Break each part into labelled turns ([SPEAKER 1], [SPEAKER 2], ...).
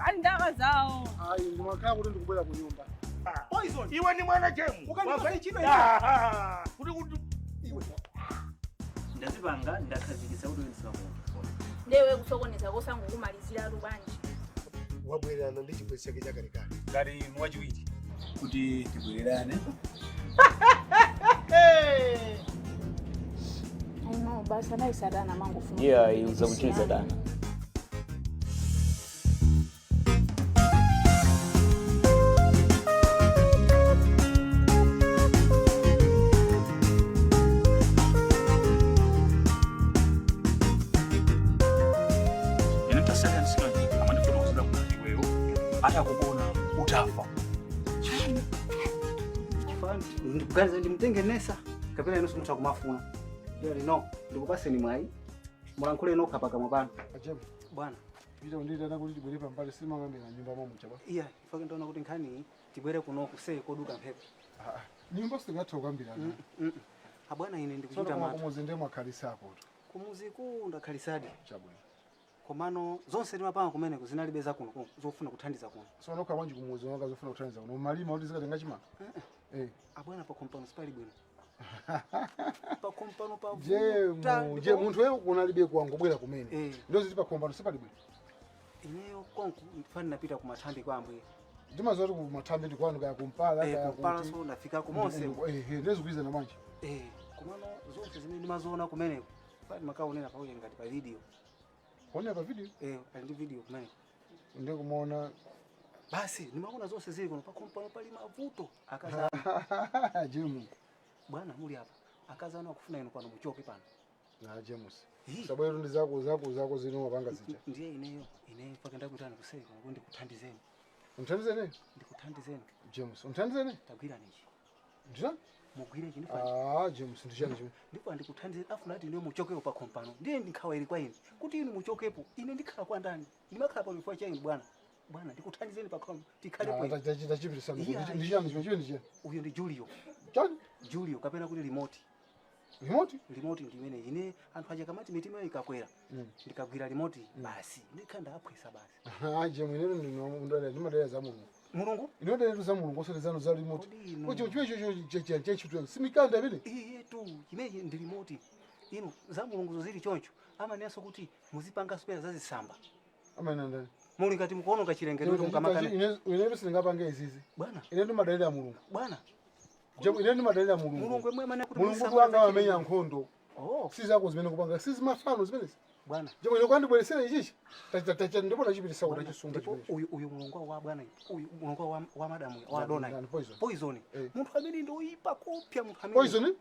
[SPEAKER 1] Andaka zao.
[SPEAKER 2] Ai ndimakhala kuti ndikubwera ku nyumba.
[SPEAKER 3] Poison. Iwe ni mwana chemu.
[SPEAKER 2] Ukandipasa chino
[SPEAKER 3] iwe. Kuti
[SPEAKER 2] iwe.
[SPEAKER 4] Ndazipanga ndakhazikisa kuti ndiswa munthu.
[SPEAKER 1] Ndewe kusokoneza kosango kumalizira lubanje.
[SPEAKER 2] Wabwerana ndi chibwezi chake chakalekale.
[SPEAKER 4] Ngati mwachiwiri kuti tibwererane.
[SPEAKER 1] Aino basa nayi sadana mangofuna.
[SPEAKER 4] Yeah, iuza kuti sadana.
[SPEAKER 3] Akakubona utafa.
[SPEAKER 5] Ndikuganiza ndimtengenesa kapena ino simutha kumafuna. Yali no, ndikupaseni mwayi. Mulankhule nokha pakamwa pano.
[SPEAKER 2] Ajemu.
[SPEAKER 5] Bwana.
[SPEAKER 2] Pita unditana kuti tibwere pambali simangambira nyumba momwe chaba.
[SPEAKER 5] Iya, ifake ndaona kuti nkhani tibwere kuno kuseye koduka mphepo.
[SPEAKER 2] Nyumba singatha kukambirana.
[SPEAKER 5] Abwana ine ndikuchita
[SPEAKER 2] mata. Kumuzi ndemo makhalisapo.
[SPEAKER 5] Kumuzi ku ndakhalisadi.
[SPEAKER 2] Chabwino.
[SPEAKER 5] Komano zonse ndimapanga kumene kuzinalibeza kuno zofuna kuthandiza kuno.
[SPEAKER 2] So nokha wanji kumuzi wanga zofuna kuthandiza kuno. Malima kuti zikatenga chimanga.
[SPEAKER 5] Abwana pa kompano sipali bwino. Pa kompano pa
[SPEAKER 2] je munthu wewe kunalibe kuangobwera kumene. Ndozi tipa kompano sipali bwino.
[SPEAKER 5] Ineyo konku mfani napita ku mathambi kwa ambuye.
[SPEAKER 2] Ndimazo kuti ku mathambi ndi kwanu kaya kumpala kaya
[SPEAKER 5] kumpala so nafika ku monse.
[SPEAKER 2] Ndezikuiza na manje.
[SPEAKER 5] Komano zonse zimene ndimazoona kumene pali makaonera pa ngati pa video.
[SPEAKER 2] Kuona pa video?
[SPEAKER 5] Ali ndi video kumene.
[SPEAKER 2] Ndio kumuona
[SPEAKER 5] basi nimaona zonse zili kuno pa kompano pali mavuto akaza.
[SPEAKER 2] Jemu.
[SPEAKER 5] Bwana muli hapa. Akazana kufuna ino kwano muchoke pano.
[SPEAKER 2] Na James. Sababu ndi zako zino mapanga zicha.
[SPEAKER 5] Ndiye ineyo paka ndakutana kuseka ngo ndikuthandizeni.
[SPEAKER 2] Unthandizeni?
[SPEAKER 5] Ndikuthandizeni.
[SPEAKER 2] James, unthandizeni?
[SPEAKER 5] Tagwira niji.
[SPEAKER 2] Ndira?
[SPEAKER 5] Mugwire chini pa.
[SPEAKER 2] James ndishani chimwe.
[SPEAKER 5] Ndipo ndikuthandizeni afuna ati niyo muchokepo pa kompano. Ndiye ndikhawairi kwa ine. Kuti inu muchokepo, ine ndikhala kwa ndani. Ndimakhala pa before chain bwana. Bwana ndikuthandizeni pa kompano. Tikhale kwa.
[SPEAKER 2] Tachipita sana. Ndishani chimwe.
[SPEAKER 5] Uyo ndi Julio.
[SPEAKER 2] Chani?
[SPEAKER 5] Julio kapena kuti remote. Remote ndimene ine anthu aja kamati mitima ikakwera. Ndikagwira remote basi ndikhanda aphwesa basi.
[SPEAKER 2] Jemu ine ndimadera za Mulungu.
[SPEAKER 5] Mulungu?
[SPEAKER 2] Inodera za Mulungu osalizano za remote. Kucho chicho simikanda bile.
[SPEAKER 5] Tu chimeje ndi remote. Ino za Mulungu zili choncho. Ama neso kuti muzipanga spare zazisamba.
[SPEAKER 2] Ama ndani.
[SPEAKER 5] Muli ngati mukono kachilengedwe mukamakana.
[SPEAKER 2] Ine singapanga izizi.
[SPEAKER 5] Bwana.
[SPEAKER 2] Ine ndo madalira ya Mulungu.
[SPEAKER 5] Bwana.
[SPEAKER 2] Jemu ine ndo madalira ya Mulungu.
[SPEAKER 5] Mulungu emwe mana kuti
[SPEAKER 2] Mulungu wanga wamenya nkhondo. Si zako zimene kupanga. Si mafano zimene.
[SPEAKER 5] Bwana.
[SPEAKER 2] Jemu ine kwandi bweresera ichichi. Tacha ndipo nachipitisa kuti chisumba chimene.
[SPEAKER 5] Uyu Mulungu wa bwana uyu Mulungu wa madamu wa dona. Poison. Munthu amene ndo ipa kopya munthu amene.
[SPEAKER 2] Poison?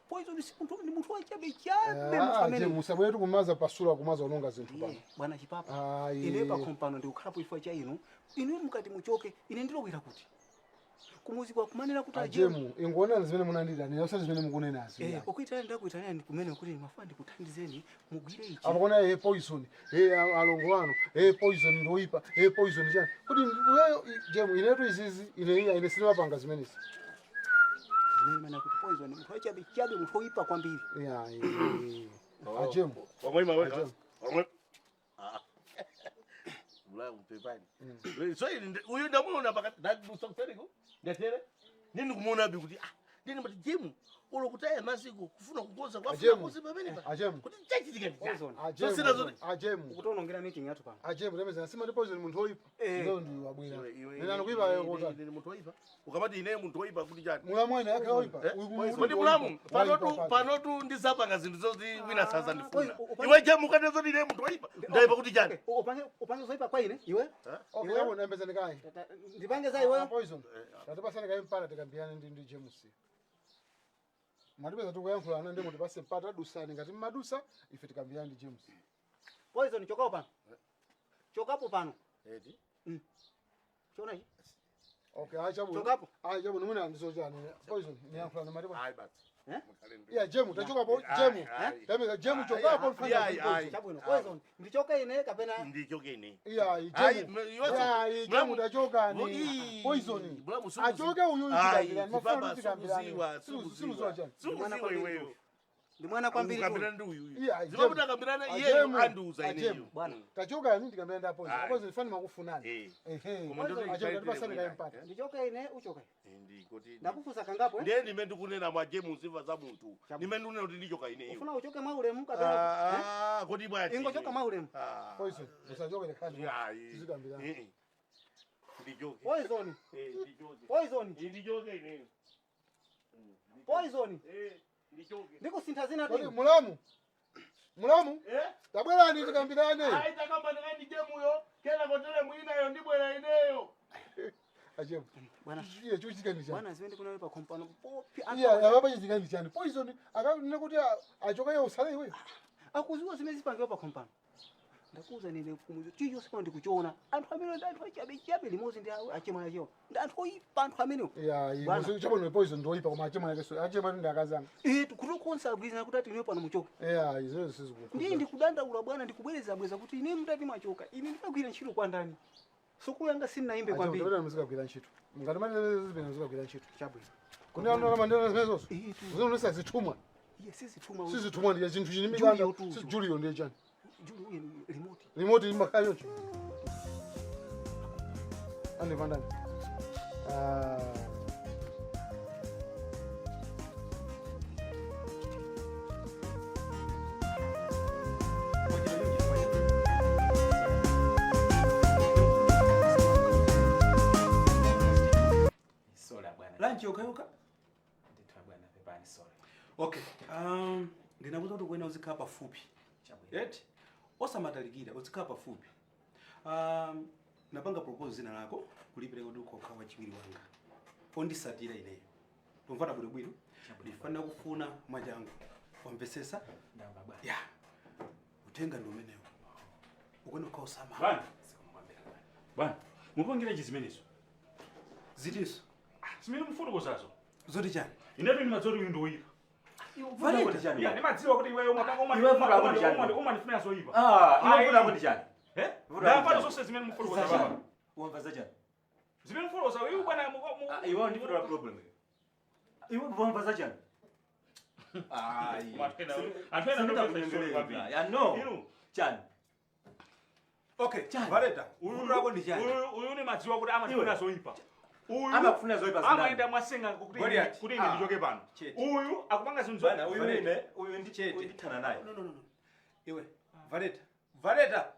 [SPEAKER 5] Poison si munthu wachabe chabe munthu amene.
[SPEAKER 2] Jemu sabwetu kumaza pasula kumaza ononga zinthu pano.
[SPEAKER 5] Bwana chipapa. Ine pa kompano ndi ukhalapo ifo cha inu. Inu mukati muchoke ine ndilowera kuti. Kumuzi kwa kumanira kuti
[SPEAKER 2] ajemu ingona zimene munandida ni yose zimene mukunena azi.
[SPEAKER 5] Okuitana ndakuitana ndi kumene kuti mafandi kuthandizeni mugwire ichi.
[SPEAKER 2] Abakona poison. Alongo wano. Poison ndoipa. Poison chani. Kuti wewe jemu inetu izizi ine sinema panga zimenezi.
[SPEAKER 5] Zimene mana kuti poison munthu wachabe chabe munthu oipa kwambiri.
[SPEAKER 2] Ajemu.
[SPEAKER 3] Wamwima weka. Bula mpepani. So uyu ndamuona pakati ndadusa kutereko. Ndatere. Nini kumuona bi kuti ndini mati jemu olokutaya masiku kufuna kukoza kwafuna kuzi pamene pa.
[SPEAKER 2] Ajemu.
[SPEAKER 3] Kuti chachitika
[SPEAKER 5] poison.
[SPEAKER 2] Ajemu.
[SPEAKER 5] Kutonongera meeting yathu pano.
[SPEAKER 2] Ajemu lemeza nasima ndi poison munthu oipa. Ndio ndi wabwera. Nina anokuipa wewe kota.
[SPEAKER 3] Ndi munthu oipa. Ukamati ine munthu oipa kuti chani.
[SPEAKER 2] Mulamwene yake oipa.
[SPEAKER 3] Kuti mulamu panotu ndisapanga zinthu zozi wina sasa ndifuna. Iwe jemu katezo ndi ine munthu oipa. Ndaipa kuti chani.
[SPEAKER 5] Upange zoipa kwa ine iwe?
[SPEAKER 2] Okay, yabo ndembeza ndikai.
[SPEAKER 5] Ndipange za iwe.
[SPEAKER 2] Poison. Tatapasana kai mpala tikambiyana ndi James. Matipeza tukuyankhulana ndi muti pase pata dusani ngati madusa ife tikambiyana ndi James.
[SPEAKER 5] Poison chokapo pano. Chokapo pano.
[SPEAKER 3] Eti.
[SPEAKER 5] Chona ichi.
[SPEAKER 2] Okay, achabu.
[SPEAKER 5] Chokapo.
[SPEAKER 2] Achabu nimuna ndizochani. Poison niyankhulana matipa.
[SPEAKER 3] Ai basi.
[SPEAKER 2] Yeah, Jemu tachokapo Jemu. Tameza Jemu chokapo
[SPEAKER 3] fanya.
[SPEAKER 5] Chabwino. Poison ndichoka ine kapena
[SPEAKER 3] ndichoka ine.
[SPEAKER 2] Yeah, Jemu. Yeah, Jemu tachoka ni Poison. Achoke uyu chikambira mafano chikambira. Suzuwa chani.
[SPEAKER 3] Suzuwa wewe.
[SPEAKER 5] Ndi mwana kwambiri.
[SPEAKER 3] Ukambirana ndi uyu.
[SPEAKER 2] Iya,
[SPEAKER 3] Zimabuta akambirana iye anduza ineyo.
[SPEAKER 2] Bwana, tachoka nini tikambirana apo. Apo zifani makufunani. Achoka tibasane kaimpata.
[SPEAKER 5] Ndichoka ine uchoka.
[SPEAKER 3] Ndikoti.
[SPEAKER 5] Ndakufusa kangapo
[SPEAKER 3] Ndiye ndimene ndikunena mwa James ziva za munthu. Ndimene ndikunena kuti ndichoka ineyo.
[SPEAKER 5] Ufuna uchoke maulemu kapena?
[SPEAKER 3] Kodi bwachi.
[SPEAKER 5] Ingochoka maulemu.
[SPEAKER 2] Poison, usachoke lekani. Tizikambirana.
[SPEAKER 3] Ndichoke.
[SPEAKER 5] Poison.
[SPEAKER 3] Ndichoke.
[SPEAKER 5] Poison.
[SPEAKER 3] Ndichoke ineyo.
[SPEAKER 5] Poison.
[SPEAKER 3] Ndichoke.
[SPEAKER 5] Ndikusintha zina
[SPEAKER 2] Kodi
[SPEAKER 5] tu.
[SPEAKER 2] Mulamu? Tabwerani tikambirane.
[SPEAKER 3] Aita kamba ndi James yo. Kena kotele mwinayo ndibwera ineyo.
[SPEAKER 2] Ajemu.
[SPEAKER 5] Bwana.
[SPEAKER 2] Iye chuchikani chani.
[SPEAKER 5] Bwana ziende kuna pa kompano popi.
[SPEAKER 2] Iya, ababa chikani chani. Poison akanena kuti achoka yo usale iwe.
[SPEAKER 5] Akuziwa zimene zipangiwa pa kompano. Ndakuza nile kumuzo chiyo sima ndikuchona. Anthu amene ndanthu achabe limozi ndi achema yacho. Ndanthu oyipa anthu amene.
[SPEAKER 2] Iya, iwe chabona poison ndoyipa koma achema yake achema ndi akazanga.
[SPEAKER 5] Kutokonsa agwiza kuti ati niwe pano muchoka.
[SPEAKER 2] Iya, izo sizikukhudza.
[SPEAKER 5] Ndiye ndikudandaula bwana ndikubwereza bweza kuti ine mutati mwachoka. Ine ndikagwira ntchito kwa ndani. Sukulu yanga sinaimbe kwambiri.
[SPEAKER 2] Achema muzikagwira ntchito. Ngati mane zimene muzikagwira ntchito.
[SPEAKER 5] Chabwino.
[SPEAKER 2] Kuni ano kama ndena zimenezo.
[SPEAKER 5] Tu.
[SPEAKER 2] Uzonesa zitumwa.
[SPEAKER 5] Iye sizithuma.
[SPEAKER 2] Sizitumwa ndi chinthu chini mikanda. Julio ndiye chani.
[SPEAKER 5] Julio uye remote.
[SPEAKER 2] Remote imakhayo cho. Ande vandani.
[SPEAKER 4] Sorry bwana.
[SPEAKER 5] Lunch yoka.
[SPEAKER 4] Nditwa bwana pepani sorry.
[SPEAKER 5] Okay. Ndinakuza kuti kwena uzikhala pafupi. Yet osamatalikira uzikhala pafupi. Napanga propose zina lako kulipira kuti ukhoka wachiwiri wanga. Ondisatira ineyo. Tomvana bwino. Ndifana kufuna mwajangu. Wamvesesa?
[SPEAKER 4] Ndamba bwana.
[SPEAKER 5] Yeah. Utenga ndo meneyo. Ukwena ukosama.
[SPEAKER 6] Bwana. Bwana, mupangira chizimenezo.
[SPEAKER 5] Zitiso.
[SPEAKER 6] Simene mfundo zazo.
[SPEAKER 5] Zoti chani?
[SPEAKER 6] Inetu ni mazori uyu ndoyipa.
[SPEAKER 5] Vale kuti chani?
[SPEAKER 6] Ya, nimadziwa kuti iweyo umandifuna zoyipa.
[SPEAKER 4] Iwe kuti chani?
[SPEAKER 6] Ndapata zonse zimene mfundo za baba.
[SPEAKER 4] Uwamvaza chani?
[SPEAKER 6] Zimene mfundo za uyu bwana
[SPEAKER 4] Iwe ndifuna la problem. Iwe uwamvaza chani?
[SPEAKER 6] Antena ndo
[SPEAKER 4] ya no. Chani.
[SPEAKER 5] Okay, Valeta.
[SPEAKER 6] Uyu lako ndi chani? Uyu ni madziwa kuti amandifuna zoyipa. Uyu
[SPEAKER 4] Amakufuna zoyipa zindani.
[SPEAKER 6] Amaenda mwasenga kuti ine ndichoke pano. Uyu akupanga zinthu
[SPEAKER 4] Bwana uyu ndi chete. Ndithana naye.
[SPEAKER 5] No. Iwe, Valeta.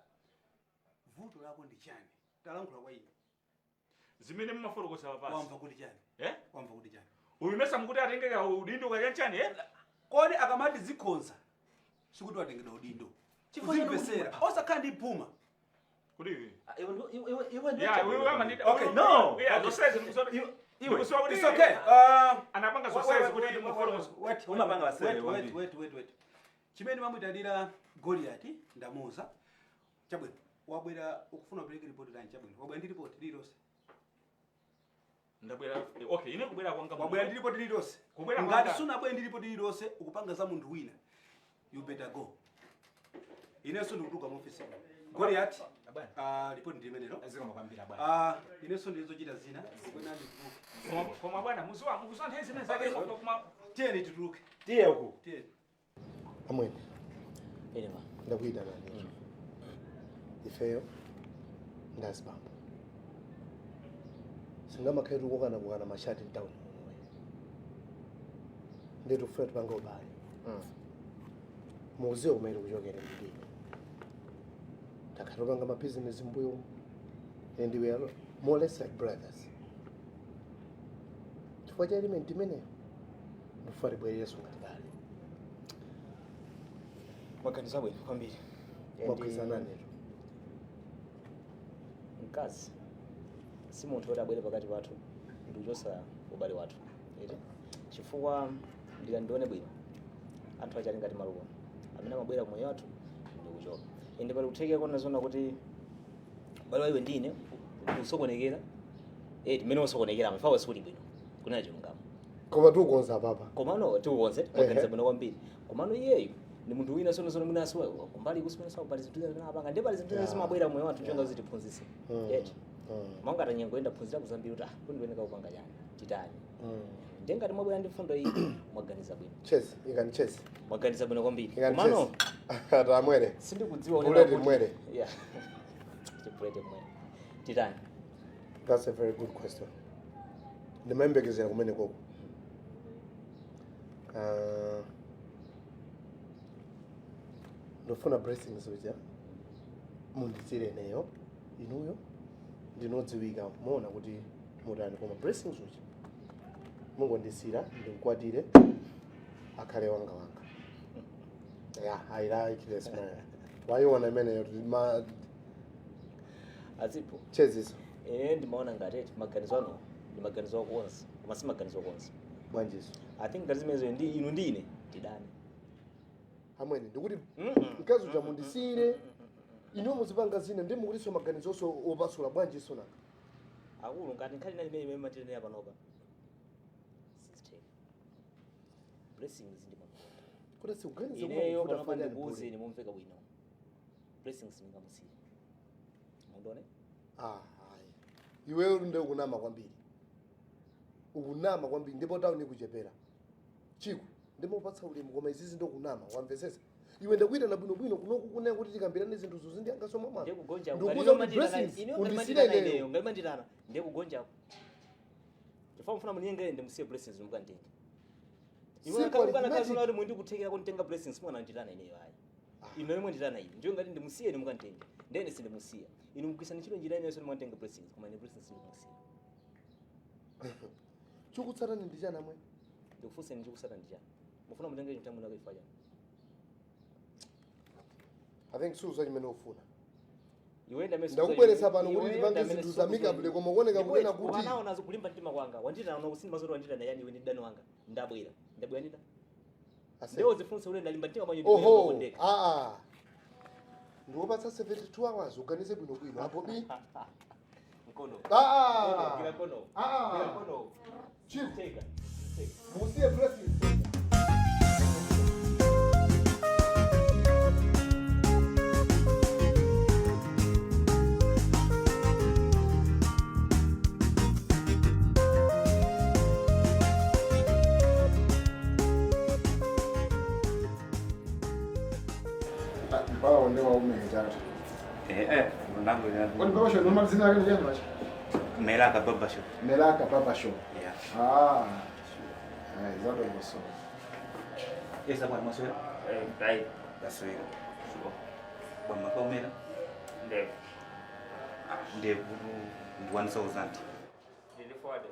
[SPEAKER 5] Vuto lako ndi chani? Talankhula kwa ine.
[SPEAKER 6] Zimene mmafotokoza papasi.
[SPEAKER 5] Wamva kuti chani? Wamva kuti chani?
[SPEAKER 6] Uyu mesa mkuti atengeka udindo kwa chani
[SPEAKER 5] Kodi akamati zikhonza. Sikuti watengeda udindo. Uzimvesera. Osakhala ndi phuma.
[SPEAKER 6] Kodi
[SPEAKER 4] Iwe
[SPEAKER 6] yeah, wewe ama need
[SPEAKER 4] okay, no.
[SPEAKER 6] Yeah, okay. Iwe
[SPEAKER 5] it's okay.
[SPEAKER 6] Anapanga society kuti mufotokoza.
[SPEAKER 4] Umapanga wasere.
[SPEAKER 5] Wait. Chimene mamwitalira Goliath ndamuza. Chabwino. Wabwera ukufuna upereke report line chabwino. Wabwera ndi report lilose.
[SPEAKER 6] Ndabwera okay, ine kubwera kwanga.
[SPEAKER 5] Wabwera ndi report lilose. Ngati sunabwera ndi report lilose ukupanga za munthu wina. You better go. Ineso ndikutuka mu office. Goliath. Report ndi imenelo.
[SPEAKER 4] Azikoma kwambira bwana.
[SPEAKER 5] Ineso ndizochita zina. Kwena ndi
[SPEAKER 6] koma bwana muziwa mukuzanthe zimene zake kuma
[SPEAKER 5] tieni tituluke.
[SPEAKER 4] Tiye uku.
[SPEAKER 5] Tieni.
[SPEAKER 2] Amwene.
[SPEAKER 7] Elewa.
[SPEAKER 2] Ndakuita nani? Ifeyo ndazibamba. Singamakhetu kukana mashati town. Ndetu fret panga ubali. Muziyo kumele kuchokera ndini. Takatopanga ma business mbuyo. And we are more or less like brothers. Chifukwa cha element imene mufari bwere Yesu ngatikale.
[SPEAKER 7] Mwaganiza bwino kwambiri.
[SPEAKER 2] Mwakwizana neto.
[SPEAKER 7] Mkazi. Si munthu oti abwere pakati pathu ndikuchosa ubale wathu. Chifukwa ndikandione bwino. Anthu achali ngati maluwa. Amene amabwera kumoyo wathu ndikuchoka. Ende pali kuthekera kona zona kuti bale iwe ndine usokonekera. Timene usokonekera amafawa sikuti bwino. Kunena chilungamo.
[SPEAKER 2] Koma tukonza papa.
[SPEAKER 7] Komano tiukonze organize bwino kwambiri. Komano iyeyo ni munthu wina sono muna asiwa kumbali kusimena sawa pali zinthu zina apanga ndipo pali zinthu zimabwera moyo wathu chonga zitiphunzise. Manga tanyengo enda phunzira kuzambira kuti kundi weneka upanga chani. Titani. ndengati mwabwera ndi fundo iyi mwaganiza bwino
[SPEAKER 2] chess ikani chess
[SPEAKER 7] mwaganiza bwino kwambiri
[SPEAKER 2] ikani
[SPEAKER 7] komano
[SPEAKER 2] chess atamwere
[SPEAKER 7] sindikudziwa
[SPEAKER 2] bullet mwere
[SPEAKER 7] yeah chipulete mwere titani
[SPEAKER 2] that's a very good question ndimayembekezera kumene koko ndofuna blessings uja munditsire neyo inuyo ndinodziwika muona kuti mutani koma blessings uja mungondisira ndimkwatire akhale wanga yeah I like this man why you wanna meneyo ma
[SPEAKER 7] azipo
[SPEAKER 2] cheziso
[SPEAKER 7] ndimaona ngati maganizo ano ndi maganizo akonse koma si maganizo akonse
[SPEAKER 2] bwanjiso
[SPEAKER 7] I think ngati zimenezo ndi inu ndine tidani
[SPEAKER 2] amwene ndikuti mkazi uja mundisire inu muzipanga zina ndi mukuliso maganizo so opasula bwanjiso nanga
[SPEAKER 7] akulu ngati nkhali nali imene matene apa nopa blessings ndi makonda
[SPEAKER 2] kuti sikuganiza
[SPEAKER 7] ineyo panopa ndikuuzeni mumveka bwino blessings ndingamusiya mundone
[SPEAKER 2] hayi iweyo ndi ukunama kwambiri ukunama kwambiri ndipo tauni kuchepera chiku ndimupatsa ulemu koma izizi ndokunama wamvesesa iwe ndakuitana bwinobwino kunoku kunena kuti tikambirane zinthu zozi angasoma mwana
[SPEAKER 7] ndikugonja
[SPEAKER 2] ndikuuza kuti blessings undisireneyo
[SPEAKER 7] ngalimanditana ndikugonja chifukwa mfuna muniyengere ndimusiye blessings mukandenge iwe kana kazula kuti mundi kuthekera kuntenga blessings mwana nditana ineyo ayi ino yomwe nditana iyi ndiyo ngati ndimusiye ndimukandenge ndene sindimusiya inu mukwisana chilo njira ineyo ndimukantenga blessings koma ine blessings ndimusiya
[SPEAKER 2] chikutsatani ndichana mwe
[SPEAKER 7] ndikufunsa ni chikutsata ndichana mufuna mutenge chimtamu nako ifa chani
[SPEAKER 2] I think suza chimene ufuna
[SPEAKER 7] iwenda mesi
[SPEAKER 2] ndakubweretsa pano kuti tipange zinthu za makeup koma kuoneka kunena kuti
[SPEAKER 7] wanaona kulimba mtima kwanga wandita na kusini mazoro wandita na yani we ndani wanga ndabwera ndita leo zifunse ule ndalimba mtima mwanyu
[SPEAKER 2] oho ndikupatsa 72 hours uganize bwino apo bi
[SPEAKER 7] mkono
[SPEAKER 2] kila
[SPEAKER 7] kono
[SPEAKER 2] chief
[SPEAKER 7] teka
[SPEAKER 2] musiye blessings Bao ndio umeitata.
[SPEAKER 4] Mlango ya.
[SPEAKER 2] Kwani baba show normal zina yake ni nani?
[SPEAKER 4] Melaka baba show.
[SPEAKER 2] Melaka baba show.
[SPEAKER 4] Yeah.
[SPEAKER 2] Zado ngoso.
[SPEAKER 4] Esa kwa mwaso. Dai. That's right. Sure. Kwa makomera. Ndevu. Ndevu 1000.
[SPEAKER 7] nilifuade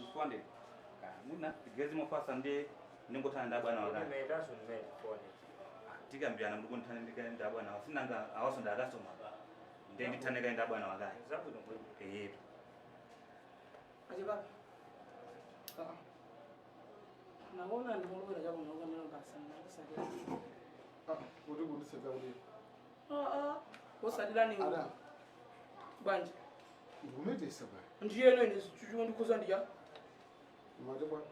[SPEAKER 4] Mkwande. Muna gezi mfasa ndi ningotanda bwana wakati.
[SPEAKER 7] nimedaso nimefuade
[SPEAKER 4] Tikambiyana muri kunthandika ndaba bwana wasinanga awasonda akasoma. Ndendi thandika ndaba bwana wakati.
[SPEAKER 7] zabu ngwe
[SPEAKER 1] Ajiba. Naona ndimulobera jabo noga mero basana kusabira.
[SPEAKER 2] Uri kundiseka uri.
[SPEAKER 1] Kusadila ni.
[SPEAKER 2] Ada.
[SPEAKER 1] Banje.
[SPEAKER 2] Ngumete saba.
[SPEAKER 1] Ndiye no ndi chuchu ndikuza ndija.
[SPEAKER 2] Manje bwana.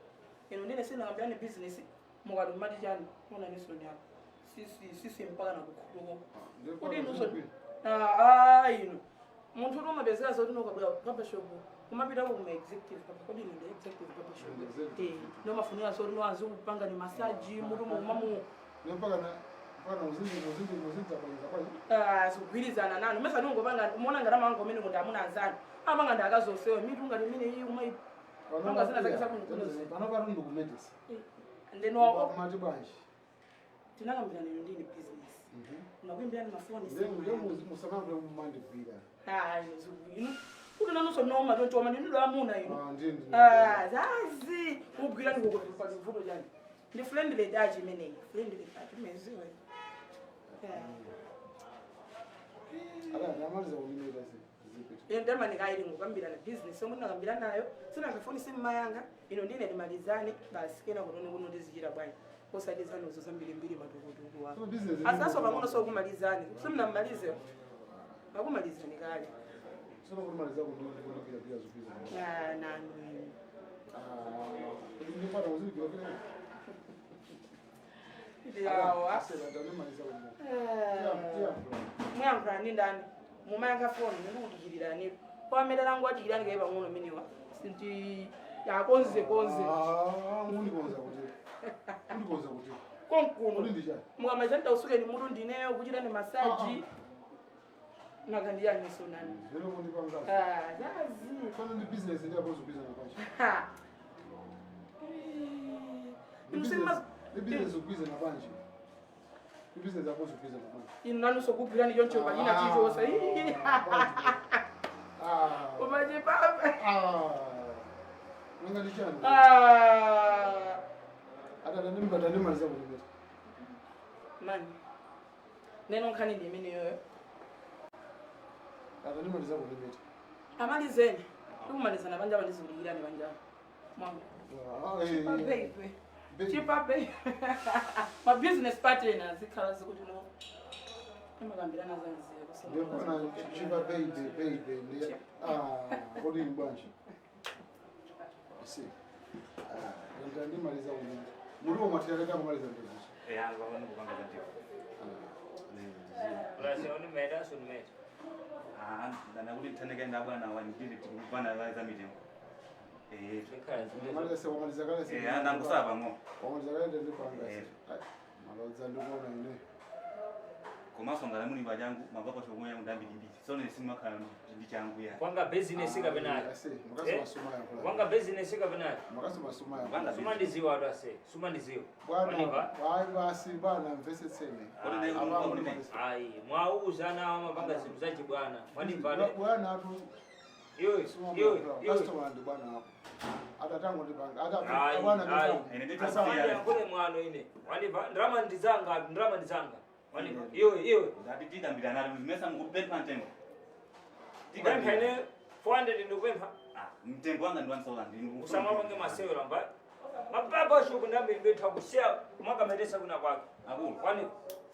[SPEAKER 1] Ino ndine sina ngambia ni business mugadu mati jani ona ni sonya. Sisi mpaka na kukhuluko. Kuti nuso. Ino. Muntu roma bezela zoti nokabula papa shop. Kumapita ku executive papa kodi ni executive papa shop. No mafunira zoti no azu kupanga ni massage mutu mumamu.
[SPEAKER 2] Mpaka na muzinzi kwa
[SPEAKER 1] zikugwirizana nani mesa ndingobanga umona ngarama wangu mene kuti amuna anzani abanga ndakazosewa mitunga limene iyi umwe panga zina zake sakunozi
[SPEAKER 2] panopa ndikumetesa
[SPEAKER 1] ndeno
[SPEAKER 2] mati banje
[SPEAKER 1] tinakambira neno ndini business unakuimbira ni mafoni
[SPEAKER 2] ndio musamambe mumande bwira
[SPEAKER 1] ino kuti nanuso noma tonto ama ndino amuna ino zazi ubwira ndiko kuti pa vuto jani ndi friendly daji mene friendly daji meziwe
[SPEAKER 2] ala namaliza ulimeza zipi
[SPEAKER 1] ndema nikaili ngokambira na business somo nakambira nayo sina ngafoni simu mayanga ino ndine ndimalizane basi kena kunono kuno ndizijira bwana kosadizana uzo mbili matukutuku wako asaso pamono so kumalizane simna mmalize bakumalizane kale
[SPEAKER 2] sio kumaliza kuno pia zupiza
[SPEAKER 1] nani
[SPEAKER 2] ni para uzuri kwa kile
[SPEAKER 1] yawa
[SPEAKER 2] asema ndio maliza ulimeza
[SPEAKER 1] mwangu ni ndani mumanga phone ndikudikirira ni kwamera langu adikirani kaiba ngono miniwa sinti Ya konze.
[SPEAKER 2] Undikonza kuti.
[SPEAKER 1] Konkuno.
[SPEAKER 2] Uli ndijani?
[SPEAKER 1] Mukamajanta usuke ni mutu ndineyo kuchita ni masaji. Nakandiyani sonani.
[SPEAKER 2] Lero kundipanga.
[SPEAKER 1] Zazi.
[SPEAKER 2] Fana ndi business ndi apozo business napanji.
[SPEAKER 1] Ha.
[SPEAKER 2] Ndi business ukwiza napanji. Ndi business apozo ukwiza napanji.
[SPEAKER 1] Inani sokugwira ni yoncho balina chichosa. Umaje baba.
[SPEAKER 2] Nanga ndichani. Ata ndimbatani maliza kulimeta.
[SPEAKER 1] Mani. Neno nkhani ndi imene yoyo.
[SPEAKER 2] Ata ndimaliza kulimeta.
[SPEAKER 1] Amalizeni. Kumaliza na banja bandizulira ni banja. Mama. Baby. Chipa baby. My business partner zikhala zikuthi no. Emakambirana zanziwe kusema.
[SPEAKER 2] Ndiyona chipa baby ndiye. Kodi ngbanji. Si. Ndimaliza kulimeta. Muri matiyaleka kumaliza ndizo.
[SPEAKER 4] Ngabona kubanga kanti. Ndana kuti ndithaneke ndabwana wandili tikuvana za meeting.
[SPEAKER 2] Maliza wamaliza kale.
[SPEAKER 4] Ndangusaba ngo.
[SPEAKER 2] Wamaliza kale ndipanga. Maloza ndibona ine.
[SPEAKER 4] Komanso ngala muni bajangu mabako chomwe yangu ndambiri mbiri. So ne simakhala ndi changu ya.
[SPEAKER 7] Kwanga business kabenayo.
[SPEAKER 2] Makaso masoma yakula.
[SPEAKER 7] Kwanga business kabenayo.
[SPEAKER 2] Makaso masoma yakula.
[SPEAKER 4] Banga
[SPEAKER 7] Suma ndiziwa watu ase. Suma ndiziwa.
[SPEAKER 2] Bwana, basi bana mvese tsene.
[SPEAKER 7] Ai, mwauza na mapanga zinthu zachi bwana. Mwaniva ne.
[SPEAKER 2] Bwana atu
[SPEAKER 7] Yo.
[SPEAKER 2] customer ndi bwana hapo. Atatango ndi banga.
[SPEAKER 7] Ai,
[SPEAKER 2] Bwana
[SPEAKER 7] ai.
[SPEAKER 2] ndi.
[SPEAKER 4] Ene
[SPEAKER 7] Asamani yakule mwano ine. Mwaniva ndrama ndizanga. Mwaniva. Yo.
[SPEAKER 4] Ndati tidambira nalo mmesa mukupempha ntengo.
[SPEAKER 7] Tidambira ne 400 ndikupempha.
[SPEAKER 4] Mtengo wanga ndi 1000.
[SPEAKER 7] Usama wange masewera mba. Mapapa shuku ndambi mbetha kusia mwaka medesa kuna kwake.
[SPEAKER 4] Akulu.
[SPEAKER 7] Kwani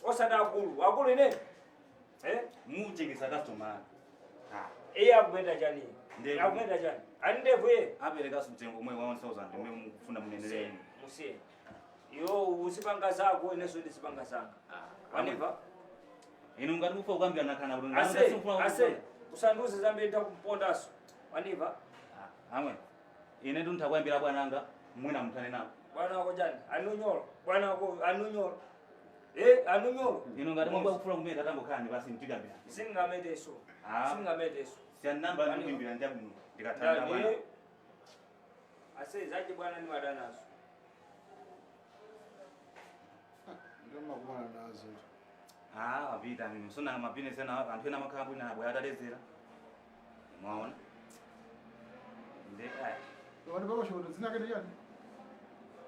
[SPEAKER 7] osada akulu ine.
[SPEAKER 4] Muchekesa customer.
[SPEAKER 7] Akupenda chani.
[SPEAKER 4] Ndevu.
[SPEAKER 7] Akupenda chani. Ani ndevu ye.
[SPEAKER 4] Apereka mtengo umwe wa 1000 ndimwe mufuna muneneleni.
[SPEAKER 7] Musie. Yo usipanga zako ineso ndisipanga zanga. Waniva?
[SPEAKER 4] Ino ngati kufa kwambia nakana kuti
[SPEAKER 7] Ase. Usanduze zambi ndakupondaso. Waniva?
[SPEAKER 4] Amwe. Ine ndintakwambira bwananga mwina mutane nawo.
[SPEAKER 7] Bwana wako chani. Anunyolo. Bwana wako anunyolo. Anunyolo.
[SPEAKER 4] Ino ngati mwabwa kufuna kumeta tango khani basi mtigambira.
[SPEAKER 7] Singamedeso.
[SPEAKER 4] Siya namba ndikuimbira ndabuno. Ndikatanda bwana.
[SPEAKER 7] Ase zaje bwana ni wadanaso.
[SPEAKER 2] Ndoma kumana nazo.
[SPEAKER 4] Wapita mimi. Sona mapine sana anthu ena makhabu na abwe atalezera. Mwaona? Ndekaya.
[SPEAKER 2] Wani baba show zina kete yani?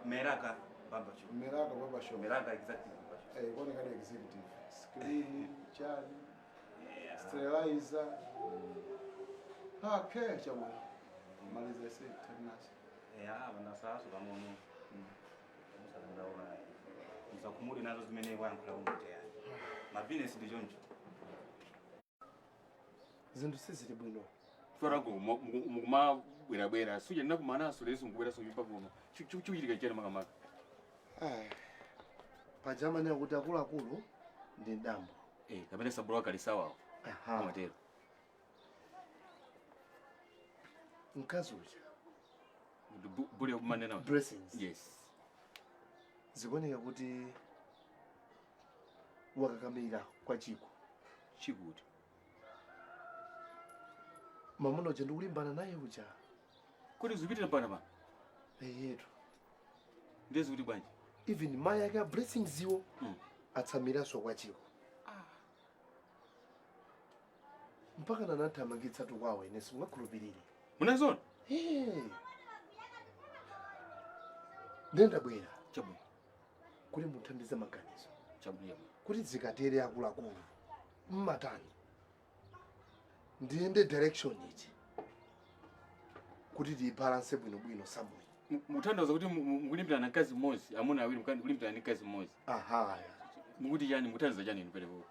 [SPEAKER 4] Meraka baba show.
[SPEAKER 2] Meraka baba show.
[SPEAKER 4] Meraka executive baba show.
[SPEAKER 2] Kwani kale executive. Screen, charge, sterilizer. Okay, chabu. Maliza se ternas.
[SPEAKER 4] Bana sasa pamono. Ndaona. Nsakumuri nazo zimene wankula kungote yani. Mabusiness ndi choncho.
[SPEAKER 2] Zinthu sizili bwino.
[SPEAKER 6] Farago mukuma bwera suje nakumanaso leso ngubera so yimba kuno. Chuchitika chena makamaka.
[SPEAKER 2] Pajama ne kuti akulu ndi ndambo.
[SPEAKER 6] Kapena saburo kali sawa. Amatero.
[SPEAKER 2] Mkazi uja.
[SPEAKER 6] Buli kumanena.
[SPEAKER 2] Dressings.
[SPEAKER 6] Yes.
[SPEAKER 2] Zikuoneka kuti wakakamira kwa chiko.
[SPEAKER 6] Chikuti.
[SPEAKER 2] Mamuno uja ndikulimbana naye uja.
[SPEAKER 6] Kodi zipitira pana pa?
[SPEAKER 2] Yetu.
[SPEAKER 6] Ndezi kuti bwanji.
[SPEAKER 2] Even maya ya blessings iwo atsamiraso kwa chiko. Mpaka nanathamangitsa tukwawo ine singakhulupirire.
[SPEAKER 6] Munazona?
[SPEAKER 2] Ndenda bwera.
[SPEAKER 6] Chabu.
[SPEAKER 2] Kuli muthandiza maganizo.
[SPEAKER 6] Chabu ya.
[SPEAKER 2] Kuti zikatere akuluakulu. Mmatani. Ndiende direction ichi. Kuti balance bwino samwe.
[SPEAKER 6] Mutandaza kuti mukulimbirana kazi mozi, amuna awiri mukulimbirana kazi mozi. Mukuti yani mutandaza chani nipelepo.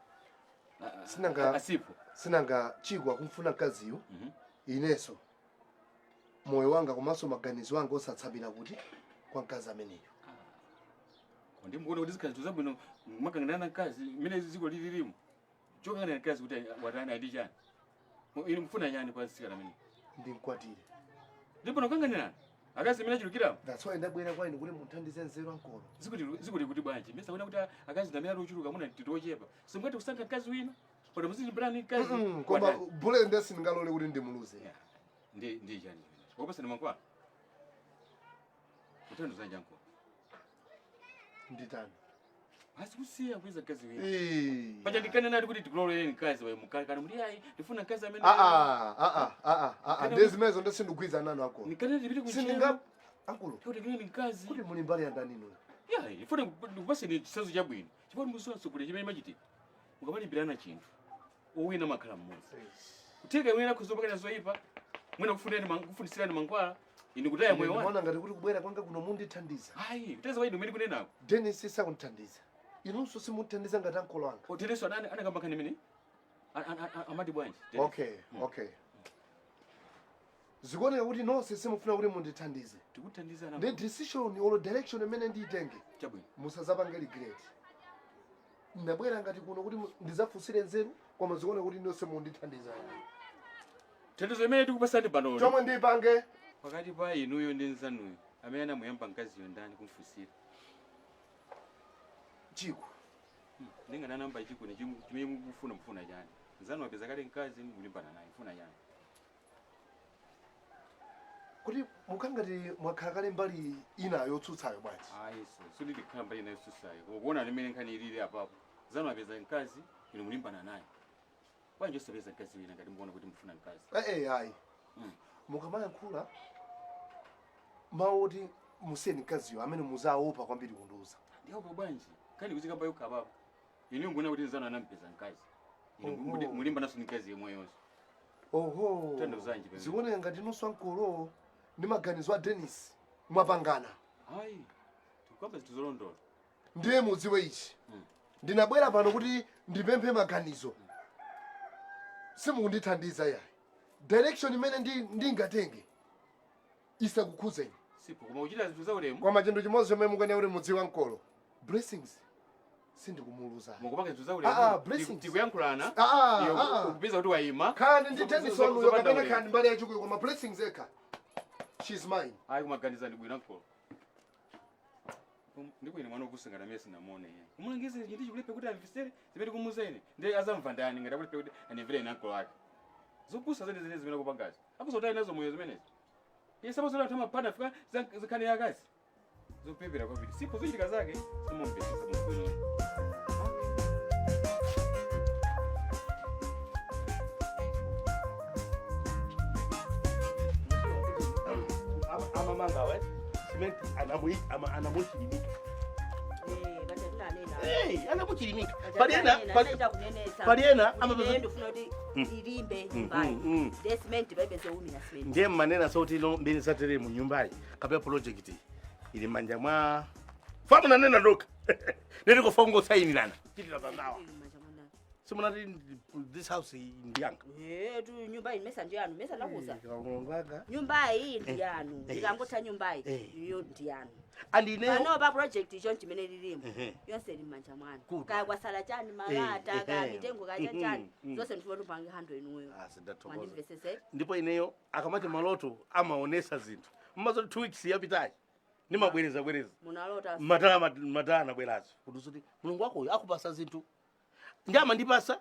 [SPEAKER 6] Sinanga chiko akumfuna kaziyo. Ineso. Moyo wanga komanso maganizo wanga osatsamira kuti kwa mkazi ameneyo. Ndi mukuona kuti zikazi zabwino makangana kazi mine ziko lililimu. Chokangana kazi kuti watana ndi chani. Ine mfuna yani kwa sikala mene.
[SPEAKER 2] Ndinkwatire.
[SPEAKER 6] Ndipo nokangana.
[SPEAKER 8] akazi mina chulukira
[SPEAKER 6] that's why ndabwera kwa inu kuti munthandize nzeru ankolo
[SPEAKER 8] zikuti kuti bwanji mesa kuona kuti akazi ndamene achuluka muna titochepa simungati kusankha mkazi wina kodi muzilimbirani mkazi
[SPEAKER 6] koma bule ndesi ndingalole kuti ndimuluze
[SPEAKER 8] ndi chani wopasani mankhwala kuthandizanja ankolo
[SPEAKER 6] nditani
[SPEAKER 8] basi kusiya kuiza mkazi wina paja ndikane nati kuti tikuloleni mkazi wayo mukakana muri ayi ndifuna mkazi amene
[SPEAKER 6] ndezimezo ndesindikwiza nanu ankolo
[SPEAKER 8] nikane tipite
[SPEAKER 6] sindinga ankolo
[SPEAKER 8] kuti kini mkazi
[SPEAKER 6] kuti muli mbali yandani inu
[SPEAKER 8] ifuna ndikupaseni chisazo chabwino chipoti musonsogole chimene machitika mukamalimbirana chinthu owina makhala mmodzi kutheka mwina kuzopakana zoyipa mwina kufunisirani mankhwala ine kutaya moyo wanu
[SPEAKER 6] ndikuona ngati kuti kubwera kwanga kuno mundithandiza
[SPEAKER 8] ayi uteza waidi umene kunenako
[SPEAKER 6] Dennis sakundithandiza inunso simundithandiza ngati ankolo anga
[SPEAKER 8] otereso anakamba nkhani imene amati bwanji
[SPEAKER 6] okay zikuoneka kuti nonse simufuna kuti mundithandize
[SPEAKER 8] tikuthandizana
[SPEAKER 6] ndi decision or direction imene ndiyitenge
[SPEAKER 8] chabwino
[SPEAKER 6] musazapange regret ndabwera ngati kuno kuti ndizafunsire nzeru koma zikuoneka kuti nonse mundithandiza
[SPEAKER 8] thandizo imene tikupasani pano
[SPEAKER 6] chomwe ndipange
[SPEAKER 8] pakati pa inuyo ndi nzanuyo amene anamuyamba mkaziyo ndani kumfunsira
[SPEAKER 6] chiko
[SPEAKER 8] ndingana namba chiko ne chimene mufuna chani nzanu apeza kale mkazi mulimbana naye mfuna chani
[SPEAKER 6] kuti mukangati mwakhala kale mbali ina yotsutsayo bwanji
[SPEAKER 8] ayiso sindikhala mbali ina yotsutsayo kuona limene nkhani ilili apapo nzanu apeza mkazi ine mulimbana naye bwanji osapeza mkazi wina ngati mukuona kuti mufuna mkazi
[SPEAKER 6] ayi mukamayankhula mawu oti musiyeni mkaziyo amene muzaopa kwambiri kundiuza
[SPEAKER 8] ndiopa bwanji kani kuzikamba yokha apapo ine ngona kuti nzanu anampeza mkazi ine mulimbanaso ndi mkazi yemwe yonse tandozanji pemene
[SPEAKER 6] zikuoneka ngati nunso ankolo ndi maganizo a Dennis mwapangana
[SPEAKER 8] ayi tikukamba zinthu zolondola
[SPEAKER 6] ndiye mudziwe ichi ndinabwera pano kuti ndipemphe maganizo simukundithandiza yayi direction imene ndingatenge isakukhuzeni
[SPEAKER 8] sipo koma uchita zinthu za ulemu
[SPEAKER 6] koma chinthu chimodzi chomwe mukuyenera kuti mudziwe ankolo blessings sindikumuluza
[SPEAKER 8] mukupanga zinthu za ulemu
[SPEAKER 6] blessings
[SPEAKER 8] tikuyankhulana ukupeza kuti wayima
[SPEAKER 6] khani ndi Dennis wanuyo kapena khani mbali yachikuyo koma blessings ekha she's mine
[SPEAKER 8] ayi kumaganizani bwino ankolo ndiko ine mwana okusangana mesi namone yeye umulangize chinthu chikulepe kuti amvisere zimene kumuza ine ndi azamva ndani ngati akulepe kuti andimvere ine ankolo ake zopusa zene zimene kupangazi akuzotaya nazo moyo zimenezi iye sabazola thama pana fika zikhane yakazi zopepera kwambiri sipo zochitika zake simumpesesa mukubwino
[SPEAKER 3] amamanga we cement anamuchilimika anamuchilimika paliena ndiye mmanena sauti ino mbeni satere mu nyumbayi kapea project ili manja mwa famu nanena ndoka neti kufongo sayinirana chitira pangawa simunati this house ndiyanga
[SPEAKER 9] tu nyumba iyi mesa ndiyanu mesa nakuza
[SPEAKER 3] ngaka
[SPEAKER 9] nyumba iyi ndiyanu ndikangotha nyumba iyi iyo ndiyanu
[SPEAKER 3] andine
[SPEAKER 9] pano pa project icho chimene lilimo yonse limanja mwana kaya kwasala chani malata kaya mitengo kacha chani zonse ndifuna tupange 100 inuyo
[SPEAKER 3] ndimvesese ndipo ineyo akamati maloto amaonesa zinthu mmazo 2 weeks yapitayi nimabwereza
[SPEAKER 9] munalota
[SPEAKER 3] matala anabwerazo kuti mulungu wako akupasa zinthu ndama ndipasa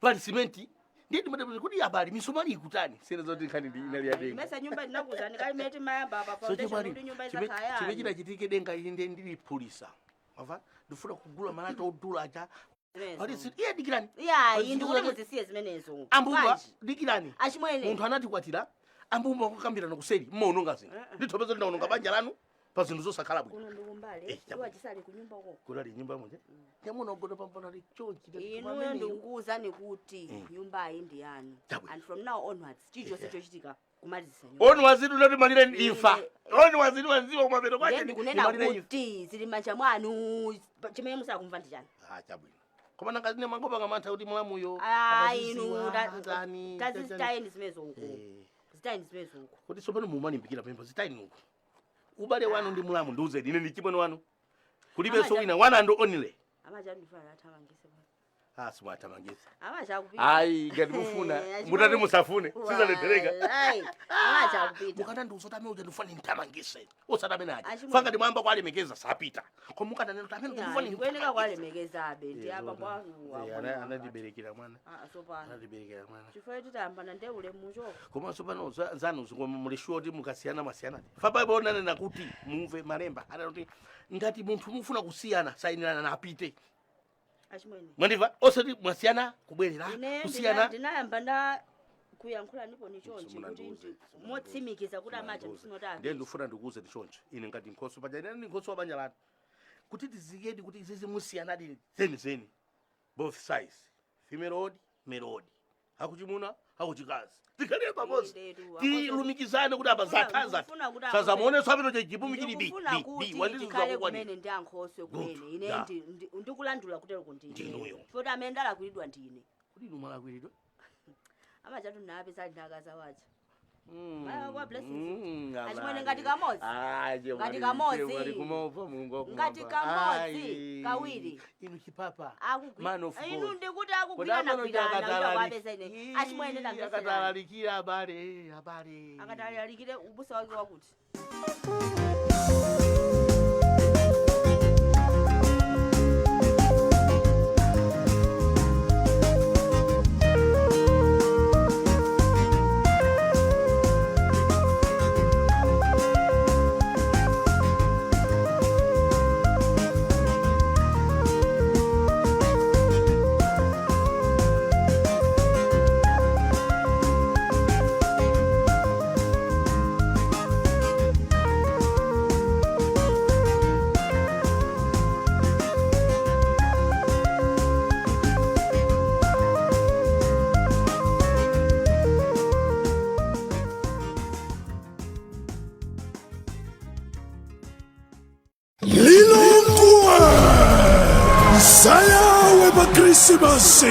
[SPEAKER 3] pali simenti ndidi mate kuti abali misomali ikutani sene zoti nkhani ndi inali yadenga
[SPEAKER 9] mesa nyumba ndinakuza ndikalimeti mayamba apa foundation ndi nyumba izakaya
[SPEAKER 3] chimechita chitike denga inde ndili polisa mava ndifuna kugula malata odula acha ali si iye dikirani
[SPEAKER 9] iyi ndikuti muzisiye zimenezo
[SPEAKER 3] ambumba dikirani
[SPEAKER 9] achimwene
[SPEAKER 3] munthu anati kwatira ambumba kukambirana kuseri mmaononga zinthu ndithopeza ndaononga banja lanu pa zinthu zosakhala bwino
[SPEAKER 9] kuno ndikumbali iwa chisali kunyumba uko
[SPEAKER 3] kulali nyumba munje nyamuna ogona pampana ali chonchi
[SPEAKER 9] inuyo ndikukuwuzani kuti nyumba iyi ndi yanu and from now onwards chichonse chochitika kumalizisa nyumba
[SPEAKER 3] onwards ndinoti malire imfa onwards ndiwanziwa kumapero kwache
[SPEAKER 9] ndikunena kuti zili manja mwanu chimene musakumva ndi chani
[SPEAKER 3] chabwino koma nangazine mangopa ngamantha kuti mwamuyo
[SPEAKER 9] inu tazizitayeni zimezo uko zitayeni zimezo uko
[SPEAKER 3] kuti sopano mumalimbikira pemba zitayeni uko ubale wanu ndi mulamu ndiuzeni ine ndi chimwene wanu kulibe so wina one and only
[SPEAKER 9] amaja ndifana athawangise
[SPEAKER 3] Simwatamangisa.
[SPEAKER 9] Amachakupita.
[SPEAKER 3] Ai, ngati mufuna. Mutati musafune. Sizaletereka.
[SPEAKER 9] Amachakupita.
[SPEAKER 3] Mukana nduzotame uja ndufani ntamangise. Osatame naje. Fanga ndi mwamba kwali mekeza sapita. Kwa mukana neno tamene ndufani.
[SPEAKER 9] Ndikweneka kwali mekeza abe. Ndi apa kwanu.
[SPEAKER 3] Anadiberekera mwana.
[SPEAKER 9] Sopano.
[SPEAKER 3] Anadiberekera mwana.
[SPEAKER 9] Chifukwa titambana ndeule muchoko.
[SPEAKER 3] Koma sopano zanu zingoma mulishuwa kuti mukasiyana masiyana. Fa Bible nana kuti mumve malemba. Anati ngati munthu mufuna kusiyana sayinirana na apite.
[SPEAKER 9] Achimwene.
[SPEAKER 3] Mwandiva osati mwasiyana kubwerera kusiyana.
[SPEAKER 9] Ndinayamba nda kuyankhula ndipo ni chonchi kuti motsimikiza kuti amacha msinotaka.
[SPEAKER 3] Ndiye ndifuna ndikuuze ndi chonchi. Ine ngati nkhoso panja ine ndi nkhoso wabanja lanu. Kuti tizikedi kuti izizi musiyana dini zeni. Both sides. Female male. Hakuchimuna, hakuchikazi. Tikhalire pamodzi. Tilumikizane kuti apa zathanza. Sasa muone swapino chipumi chili bi.
[SPEAKER 9] Ndikhale kumene ndi ankhoswe kumene. Ine ndikulandula kutero kundine. Futhi amendala kulidwa ndine.
[SPEAKER 3] Kuti numala kulidwa?
[SPEAKER 9] Amachatu nabe sandakaza wacha. Kwa blessings. Achimwene ngati kamodzi. Ngati kamodzi. Ngati kamodzi. Kawiri.
[SPEAKER 3] Inu chipapa.
[SPEAKER 9] Man of God. Inu ndikuti akugwirana kwirana kwapeza ine. Achimwene ndamvesera.
[SPEAKER 3] Akatalalikira abale.
[SPEAKER 9] Akatalalikire ubusa wake wakuti.
[SPEAKER 10] Saya weba Christmas.